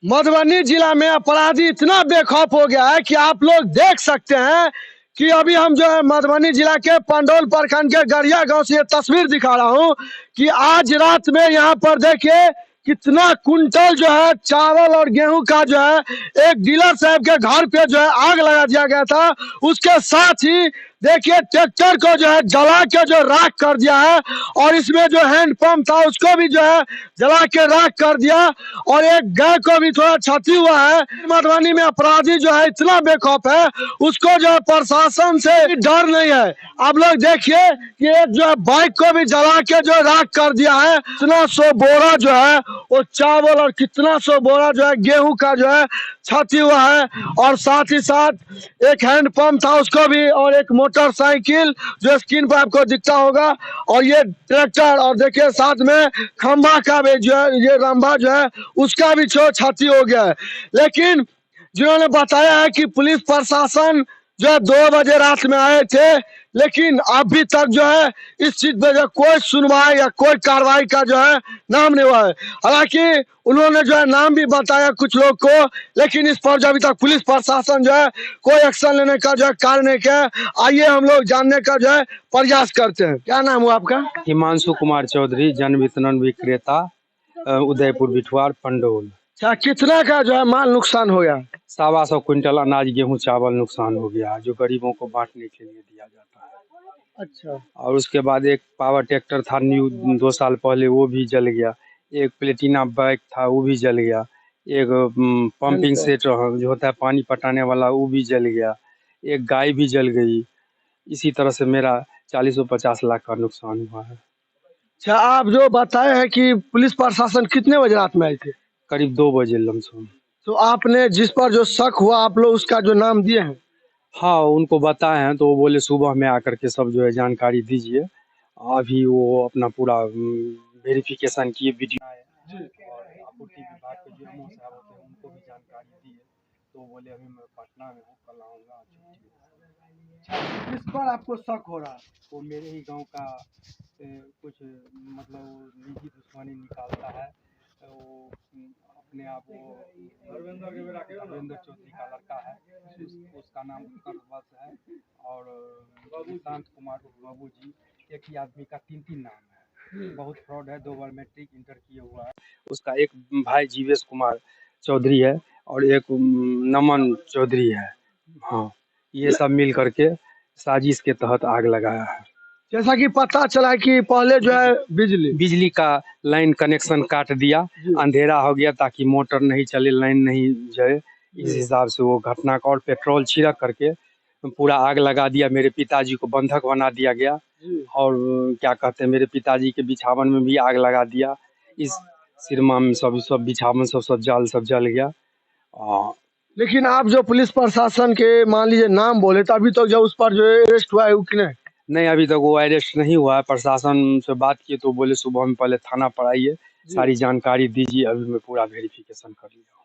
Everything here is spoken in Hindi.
मधुबनी जिला में अपराधी इतना बेखौफ हो गया है कि आप लोग देख सकते हैं कि अभी हम जो है मधुबनी जिला के पंडौल प्रखंड के गड़िया गांव से ये तस्वीर दिखा रहा हूं कि आज रात में यहाँ पर देखिए कितना कुंटल जो है चावल और गेहूं का जो है एक डीलर साहब के घर पे जो है आग लगा दिया गया था। उसके साथ ही देखिए ट्रैक्टर को जो है जला के जो राख कर दिया है और इसमें जो हैंड पंप था उसको भी जो है जला के राख कर दिया और एक गाय को भी थोड़ा क्षति हुआ है। मधुबनी में अपराधी जो है इतना बेखौफ है, उसको जो है प्रशासन से डर नहीं है। आप लोग देखिए कि एक जो है बाइक को भी जला के जो राख कर दिया है। कितना सौ बोरा जो है वो चावल और कितना सौ बोरा जो है गेहूं का जो है क्षति हुआ है और साथ ही साथ एक हैंड पंप था उसको भी और एक मोटरसाइकिल जो स्क्रीन पर आपको दिखता होगा और ये ट्रैक्टर और देखिए साथ में खंभा का भी जो है ये रंभा जो है उसका भी क्षति हो गया है। लेकिन जिन्होंने बताया है कि पुलिस प्रशासन जो है 2 बजे रात में आए थे, लेकिन अभी तक जो है इस चीज पे जो कोई सुनवाई या कोई कार्रवाई का जो है नाम नहीं हुआ है। हालांकि उन्होंने जो है नाम भी बताया कुछ लोग को, लेकिन इस पर जो अभी तक पुलिस प्रशासन जो है कोई एक्शन लेने का जो है कार्य नहीं किया। आइए हम लोग जानने का जो है प्रयास करते हैं। क्या नाम हुआ आपका? हिमांशु कुमार चौधरी, जन वितरण विक्रेता, उदयपुर बिठवार पंडौल। अच्छा, कितना का जो है माल नुकसान हो गया? 125 क्विंटल अनाज गेहूं चावल नुकसान हो गया, जो गरीबों को बांटने के लिए दिया जाता है। अच्छा, और उसके बाद एक पावर ट्रैक्टर था न्यू 2 साल पहले, वो भी जल गया। एक प्लेटिना बाइक था, वो भी जल गया। एक पंपिंग सेट जो होता है पानी पटाने वाला, वो भी जल गया। एक गाय भी जल गई। इसी तरह से मेरा 40-50 लाख का नुकसान हुआ है। अच्छा, आप जो बताए हैं कि पुलिस प्रशासन कितने बजे रात में आए थे? करीब 2 बजे लमसम। तो आपने जिस पर जो शक हुआ आप लोग उसका जो नाम दिए हैं? हाँ, उनको बताए हैं तो वो बोले सुबह में आकर के सब जो है जानकारी दीजिए। अभी वो अपना पूरा वेरिफिकेशन किए वीडियो और आपूर्ति विभाग के जो एमओ साहब होते हैं उनको भी जानकारी दिए, तो बोले अभी मैं पटना में हूँ, कल आऊँगा छुट्टी। किस पर आपको शक हो रहा है? वो मेरे ही गांव का कुछ मतलब निजी दुश्मनी निकालता है। वो अपने आप वो धर्मेंद्र चौधरी का लड़का है, उसका नाम उत्कर्ष है और निशांत कुमार बाबू जी, एक ही आदमी का 3 नाम है। बहुत फ्रॉड है, 2 बार मैट्रिक इंटर किए हुआ है। उसका एक भाई जीवेश कुमार चौधरी है और एक नमन चौधरी है। हाँ, ये सब मिल करके साजिश के तहत आग लगाया है। जैसा कि पता चला कि पहले जो है बिजली का लाइन कनेक्शन काट दिया, अंधेरा हो गया ताकि मोटर नहीं चले, लाइन नहीं जले। इस हिसाब से वो घटना का और पेट्रोल छिड़क करके पूरा आग लगा दिया। मेरे पिताजी को बंधक बना दिया गया और क्या कहते हैं मेरे पिताजी के बिछावन में भी आग लगा दिया। इस सिरमा में सब बिछावन सब जाल सब जल गया। लेकिन आप जो पुलिस प्रशासन के मान लीजिए नाम बोले तो अभी तक जो उस पर जो अरेस्ट हुआ है वो कि नहीं, अभी तक वो अरेस्ट नहीं हुआ है। प्रशासन से बात किए तो बोले सुबह में पहले थाना पर आइए, सारी जानकारी दीजिए। अभी मैं पूरा वेरिफिकेशन कर लिया हूँ।